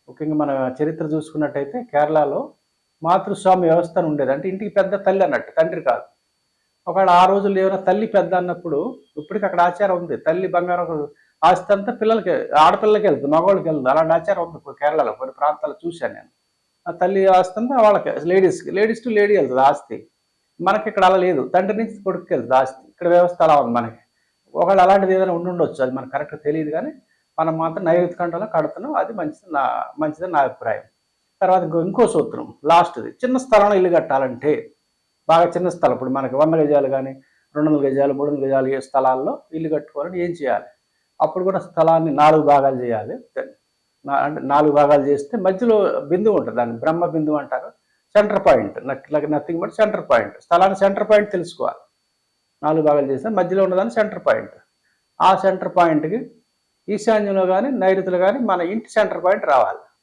ముఖ్యంగా మన చరిత్ర చూసుకున్నట్టయితే కేరళలో మాతృస్వామ్య వ్యవస్థ అని ఉండేది. అంటే ఇంటికి పెద్ద తల్లి అన్నట్టు, తండ్రి కాదు. ఒకవేళ ఆ రోజుల్లో ఏమైనా తల్లి పెద్ద అన్నప్పుడు ఇప్పటికి అక్కడ ఆచారం ఉంది. తల్లి బంగారం ఆస్తి అంతా పిల్లలకి, ఆడపిల్లలకి వెళ్తుంది, మగవాళ్ళకి వెళ్తుంది. అలాంటి ఆచారం ఉంది కేరళలో కొన్ని ప్రాంతాలు చూశాను నేను. ఆ తల్లి ఆస్తి అంతా వాళ్ళకి, లేడీస్ టు లేడీ వెళ్తుంది ఆస్తి. మనకి ఇక్కడ అలా లేదు, తండ్రి నుంచి కొడుకుకి వెళ్తుంది ఆస్తి. ఇక్కడ వ్యవస్థ అలా ఉంది మనకి. ఒకవేళ అలాంటిది ఏదైనా ఉండొచ్చు, అది మనకు కరెక్ట్ తెలియదు. కానీ మనం మాత్రం నైరుతి కంటలో కడుతున్నాం, అది మంచిదని నా అభిప్రాయం. తర్వాత ఇంకో సూత్రం లాస్ట్ది, చిన్న స్థలంలో ఇల్లు కట్టాలంటే, బాగా చిన్న స్థలం, ఇప్పుడు మనకి 100 గజాలు కానీ 200 గజాలు 300 గజాలు ఏ స్థలాల్లో ఇల్లు కట్టుకోవాలని ఏం చేయాలి? అప్పుడు కూడా స్థలాన్ని 4 భాగాలు చేయాలి. అంటే 4 భాగాలు చేస్తే మధ్యలో బిందువు ఉంటుంది, దాన్ని బ్రహ్మ బిందువు అంటారు. Centre point, nothing but centre point. స్థలాన్ని సెంటర్ పాయింట్ తెలుసుకోవాలి. 4 భాగాలు చేస్తే మధ్యలో ఉన్నదాన్ని సెంటర్ పాయింట్. ఆ సెంటర్ పాయింట్కి ఈశాన్యంలో కానీ నైరుతిలో కానీ మన ఇంటి సెంటర్ పాయింట్ రావాలి.